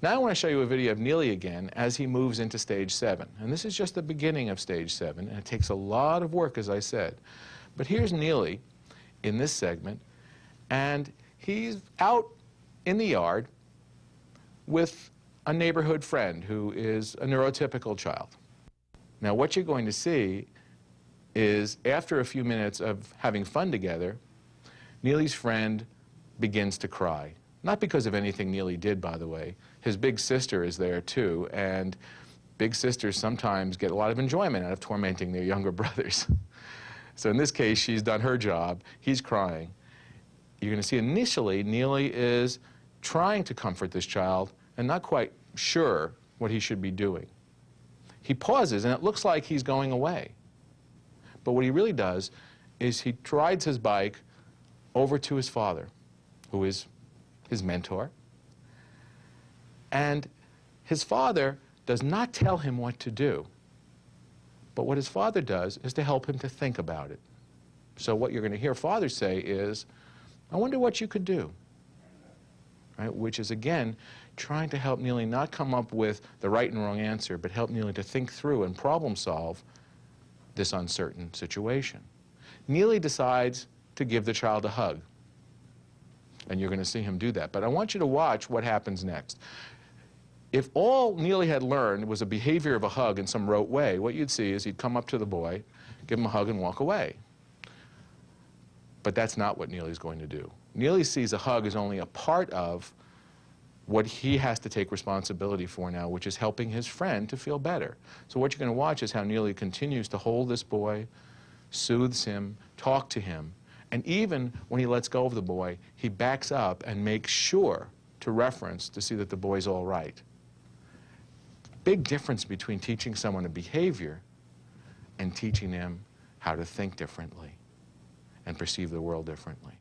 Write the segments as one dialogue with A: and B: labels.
A: Now I want to show you a video of Neely again as he moves into stage 7. And this is just the beginning of stage 7, and it takes a lot of work, as I said. But here's Neely in this segment, and he's out in the yard with a neighborhood friend who is a neurotypical child. Now what you're going to see is after a few minutes of having fun together, Neely's friend begins to cry. Not because of anything Neely did, by the way. His big sister is there too, and big sisters sometimes get a lot of enjoyment out of tormenting their younger brothers. So in this case, she's done her job. He's crying. You're going to see initially Neely is trying to comfort this child and not quite sure what he should be doing. He pauses, and it looks like he's going away. But what he really does is he rides his bike over to his father, who is his mentor. And his father does not tell him what to do. But what his father does is to help him to think about it. So what you're going to hear father say is, I wonder what you could do. Right? Which is, again, trying to help Neely not come up with the right and wrong answer, but help Neely to think through and problem solve this uncertain situation. Neely decides to give the child a hug. And you're going to see him do that. But I want you to watch what happens next. If all Neely had learned was a behavior of a hug in some rote way, what you'd see is he'd come up to the boy, give him a hug, and walk away. But that's not what Neely's going to do. Neely sees a hug as only a part of what he has to take responsibility for now, which is helping his friend to feel better. So what you're going to watch is how Neely continues to hold this boy, soothes him, talk to him, and even when he lets go of the boy, he backs up and makes sure to reference to see that the boy's all right. Big difference between teaching someone a behavior and teaching them how to think differently and perceive the world differently.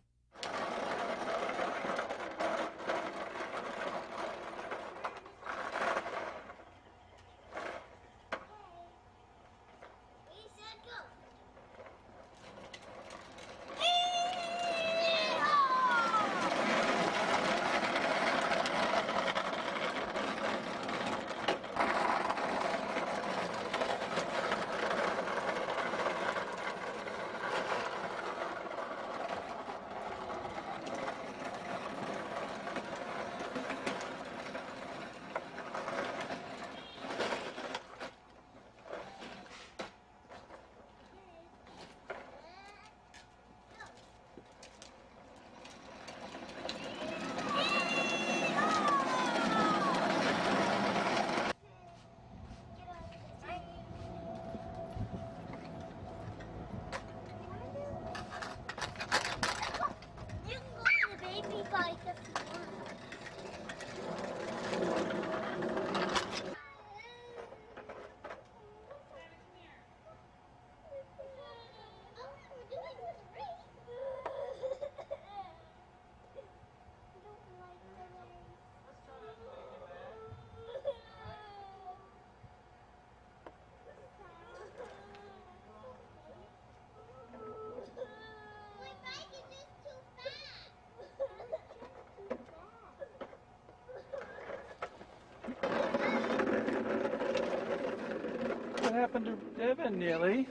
B: What happened to Devin, Neely?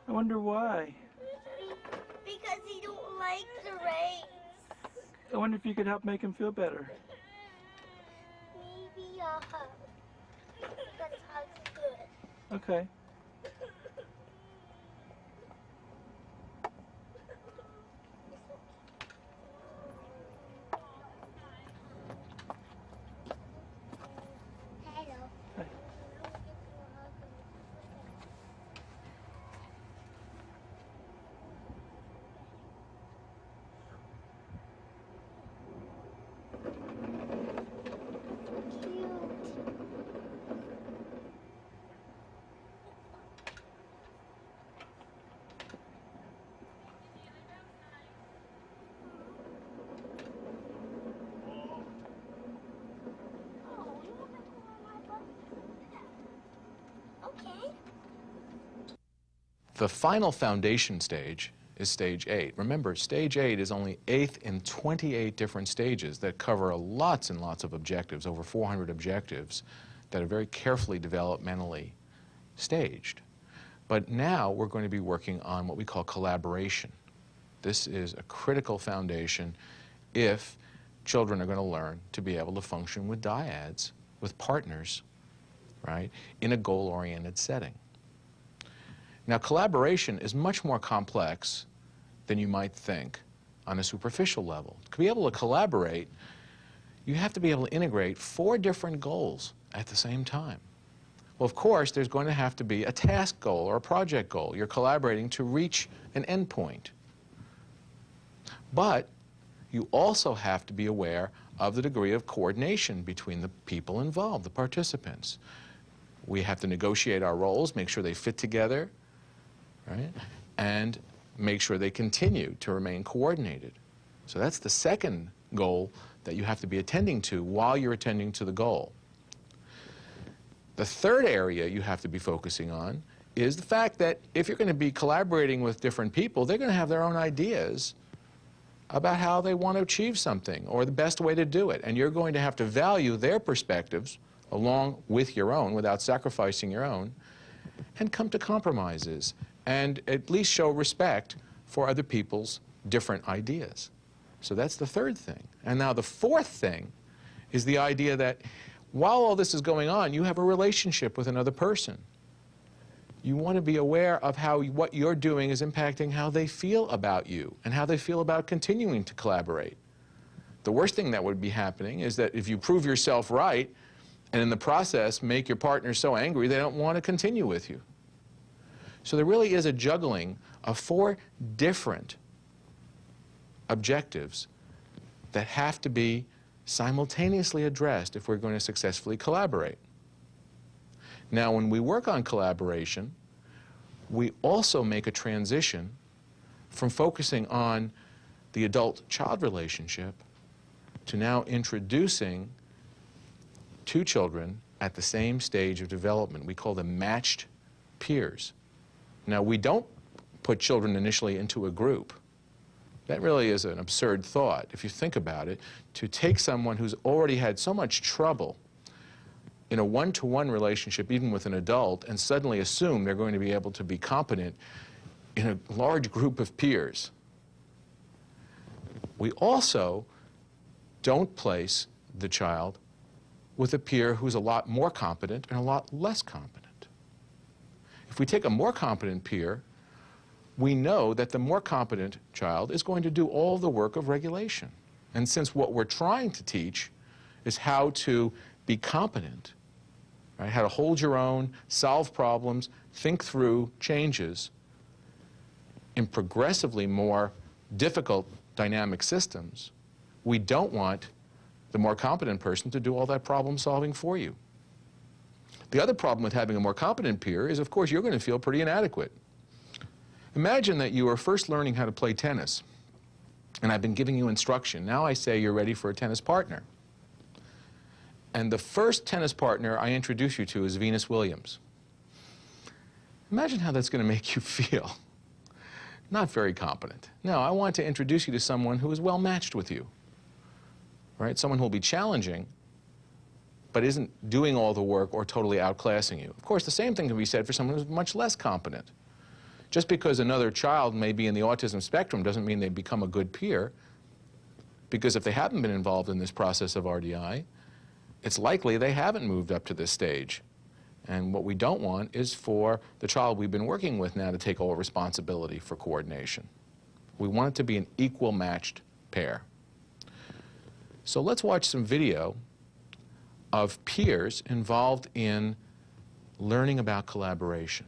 B: I wonder why.
C: Because he don't like the rain.
B: I wonder if you could help make him feel better.
C: Maybe a hug. Because hug's good.
B: Okay.
C: Hello.
B: Hi.
A: The final foundation stage is stage 8. Remember, stage 8 is only 8th in 28 different stages that cover lots and lots of objectives, over 400 objectives that are very carefully developmentally staged. But now we're going to be working on what we call collaboration. This is a critical foundation if children are going to learn to be able to function with dyads, with partners, right, in a goal-oriented setting. Now, collaboration is much more complex than you might think on a superficial level. To be able to collaborate, you have to be able to integrate 4 different goals at the same time. Well, of course, there's going to have to be a task goal or a project goal. You're collaborating to reach an endpoint. But you also have to be aware of the degree of coordination between the people involved, the participants. We have to negotiate our roles, make sure they fit together, right? And make sure they continue to remain coordinated. So that's the second goal that you have to be attending to while you're attending to the goal. The third area you have to be focusing on is the fact that if you're going to be collaborating with different people, they're going to have their own ideas about how they want to achieve something or the best way to do it. And you're going to have to value their perspectives along with your own without sacrificing your own and come to compromises and at least show respect for other people's different ideas. So that's the third thing. And now the fourth thing is the idea that while all this is going on, you have a relationship with another person. You want to be aware of how what you're doing is impacting how they feel about you and how they feel about continuing to collaborate. The worst thing that would be happening is that if you prove yourself right and in the process make your partner so angry they don't want to continue with you. So there really is a juggling of 4 different objectives that have to be simultaneously addressed if we're going to successfully collaborate. Now, when we work on collaboration, we also make a transition from focusing on the adult-child relationship to now introducing 2 children at the same stage of development. We call them matched peers. Now, we don't put children initially into a group. That really is an absurd thought, if you think about it, to take someone who's already had so much trouble in a one-to-one relationship, even with an adult, and suddenly assume they're going to be able to be competent in a large group of peers. We also don't place the child with a peer who's a lot more competent and a lot less competent. If we take a more competent peer, we know that the more competent child is going to do all the work of regulation. And since what we're trying to teach is how to be competent, right, how to hold your own, solve problems, think through changes in progressively more difficult dynamic systems, we don't want the more competent person to do all that problem solving for you. The other problem with having a more competent peer is, of course, you're going to feel pretty inadequate. Imagine that you are first learning how to play tennis, and I've been giving you instruction. Now I say you're ready for a tennis partner. And the first tennis partner I introduce you to is Venus Williams. Imagine how that's going to make you feel. Not very competent. No, I want to introduce you to someone who is well matched with you. Right? Someone who will be challenging, but isn't doing all the work or totally outclassing you. Of course, the same thing can be said for someone who's much less competent. Just because another child may be in the autism spectrum doesn't mean they become a good peer, because if they haven't been involved in this process of RDI, it's likely they haven't moved up to this stage. And what we don't want is for the child we've been working with now to take all responsibility for coordination. We want it to be an equal matched pair. So let's watch some video of peers involved in learning about collaboration.